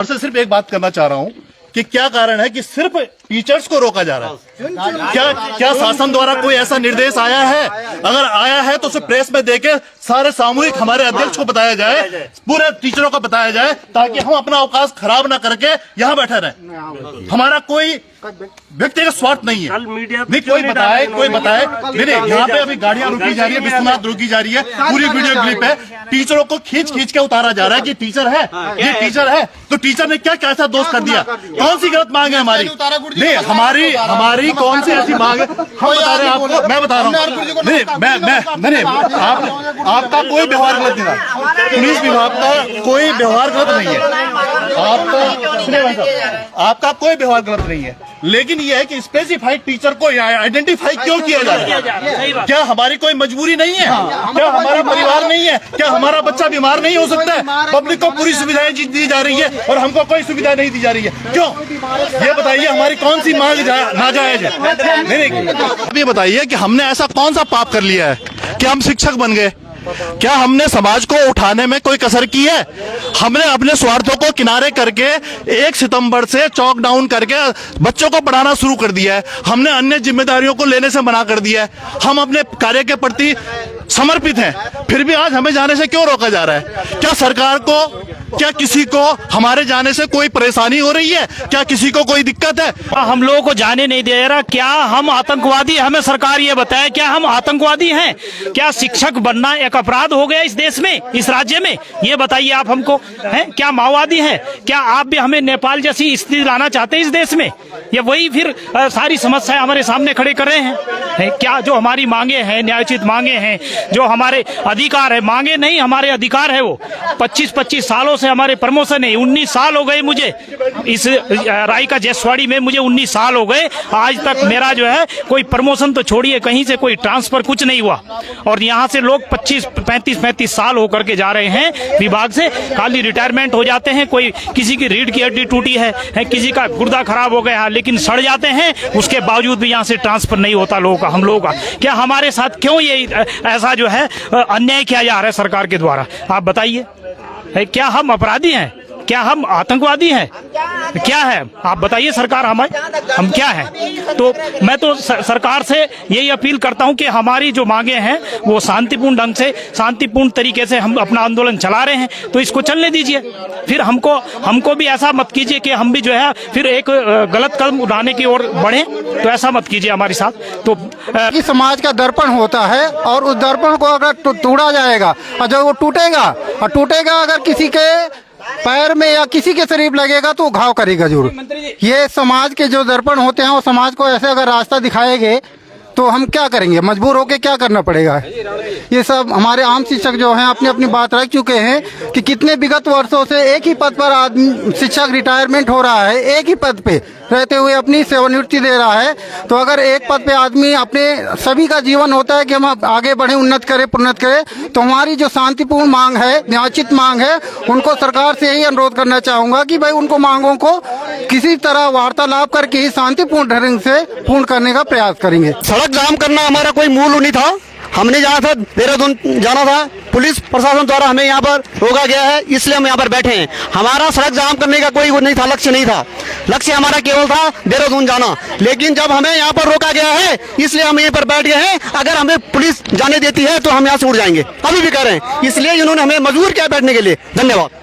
और से सिर्फ एक बात करना चाह रहा हूं कि क्या कारण है कि सिर्फ टीचर्स को रोका जा रहा है। क्या शासन द्वारा कोई ऐसा निर्देश आया है? अगर आया है तो उसे प्रेस में देके सारे सामूहिक हमारे अध्यक्ष को बताया जाए, पूरे टीचरों को बताया जाए, ताकि हम अपना अवकाश खराब ना करके यहाँ बैठे रहें। हमारा कोई व्यक्तिगत स्वार्थ नहीं है। नहीं कोई बताए नहीं, यहाँ पे अभी गाड़ियां रुकी जा रही है, विश्वनाथ रुकी जा रही है, पूरी वीडियो क्लिप है। टीचरों को खींच के उतारा जा रहा है कि टीचर है, ये टीचर है। तो टीचर ने क्या कैसा दोष कर दिया? कौन सी गलत मांग है हमारी? नहीं हमारी कौन सी ऐसी मांग है? हम बता रहे हैं आपको, मैं बता रहा हूँ। नहीं आपका कोई व्यवहार गलत नहीं था। पुलिस विभाग का कोई व्यवहार गलत नहीं है। आपका कोई व्यवहार गलत नहीं है, लेकिन यह है कि स्पेसिफाइड टीचर को आइडेंटिफाई क्यों किया जा रहा है? क्या हमारी कोई मजबूरी नहीं है? क्या हमारा परिवार नहीं है? क्या हमारा बच्चा बीमार नहीं हो सकता है? पब्लिक को पूरी सुविधाएं दी जा रही है और हमको कोई सुविधा नहीं दी जा रही है, क्यों? ये बताइए हमारी कौन सी मांग नाजायज है? नहीं ये बताइए कि हमने ऐसा कौन सा पाप कर लिया है कि हम शिक्षक बन गए? क्या हमने समाज को उठाने में कोई कसर की है? हमने अपने स्वार्थों को किनारे करके 1 सितंबर से चौक डाउन करके बच्चों को पढ़ाना शुरू कर दिया है। हमने अन्य जिम्मेदारियों को लेने से मना कर दिया है। हम अपने कार्य के प्रति समर्पित हैं, फिर भी आज हमें जाने से क्यों रोका जा रहा है? क्या सरकार को, क्या किसी को हमारे जाने से कोई परेशानी हो रही है? क्या किसी को कोई दिक्कत है? हम लोगों को जाने नहीं दे रहा। क्या हम आतंकवादी? हमें सरकार ये बताए, क्या हम आतंकवादी हैं? क्या शिक्षक बनना एक अपराध हो गया इस देश में, इस राज्य में? ये बताइए आप हमको, हैं? क्या माओवादी हैं? क्या आप भी हमें नेपाल जैसी स्थिति लाना चाहते हैं इस देश में? ये वही फिर सारी समस्याएं हमारे सामने खड़े कर रहे हैं। क्या जो हमारी मांगे हैं, न्यायोचित मांगे हैं, जो हमारे अधिकार है, मांगे नहीं हमारे अधिकार है, वो 25 सालों से हमारे प्रमोशन है। 19 साल हो गए मुझे इस रायका जसवाड़ी में, मुझे 19 साल हो गए। आज तक मेरा जो है कोई प्रमोशन तो छोड़िए, कहीं से कोई ट्रांसफर कुछ नहीं हुआ। और यहाँ से लोग 35 साल होकर के जा रहे हैं विभाग से, खाली रिटायरमेंट हो जाते हैं। कोई किसी की रीढ़ की हड्डी टूटी है, किसी का गुर्दा खराब हो गया, लेकिन सड़ जाते हैं, उसके बावजूद भी यहाँ से ट्रांसफर नहीं होता लोगों का, हम लोगों का। क्या हमारे साथ क्यों ये ऐसा जो है अन्याय किया जा रहा है सरकार के द्वारा? आप बताइए, क्या हम अपराधी हैं? क्या हम आतंकवादी हैं? क्या है? आप बताइए सरकार, हम क्या हैं? तो मैं तो सरकार से यही अपील करता हूं कि हमारी जो मांगे हैं वो शांतिपूर्ण ढंग से, शांतिपूर्ण तरीके से हम अपना आंदोलन चला रहे हैं, तो इसको चलने दीजिए। फिर हमको भी ऐसा मत कीजिए कि हम भी जो है फिर एक गलत कदम उठाने की ओर बढ़े, तो ऐसा मत कीजिए हमारे साथ। तो समाज का दर्पण होता है और उस दर्पण को अगर तोड़ा जाएगा और जब वो टूटेगा अगर किसी के पैर में या किसी के शरीर लगेगा तो घाव करेगा जरूर। ये समाज के जो दर्पण होते हैं वो समाज को ऐसे अगर रास्ता दिखाएंगे तो हम क्या करेंगे? मजबूर होके क्या करना पड़ेगा? ये सब हमारे आम शिक्षक जो हैं अपनी अपनी बात रख चुके हैं कि कितने विगत वर्षों से एक ही पद पर आदमी शिक्षक रिटायरमेंट हो रहा है, एक ही पद पे रहते हुए अपनी सेवानिवृत्ति दे रहा है। तो अगर एक पद पे आदमी अपने सभी का जीवन होता है कि हम आगे बढ़े, उन्नत करें, प्रोन्नत करें, तो हमारी जो शांतिपूर्ण मांग है, न्यायोचित मांग है, उनको सरकार से यही अनुरोध करना चाहूंगा कि भाई उनको मांगों को किसी तरह वार्तालाप करके ही शांतिपूर्ण ढंग से पूर्ण करने का प्रयास करेंगे। सड़क जाम करना हमारा कोई मूल नहीं था। हमने जाना था, देहरादून जाना था, पुलिस प्रशासन द्वारा हमें यहाँ पर रोका गया है, इसलिए हम यहाँ पर बैठे हैं। हमारा सड़क जाम करने का कोई वो नहीं था, लक्ष्य नहीं था। लक्ष्य हमारा केवल था देहरादून जाना, लेकिन जब हमें यहाँ पर रोका गया है इसलिए हम यहीं पर बैठ गए हैं। अगर हमें पुलिस जाने देती है तो हम यहाँ से उड़ जाएंगे, अभी भी कह रहे हैं। इसलिए इन्होंने हमें मजबूर किया बैठने के लिए। धन्यवाद।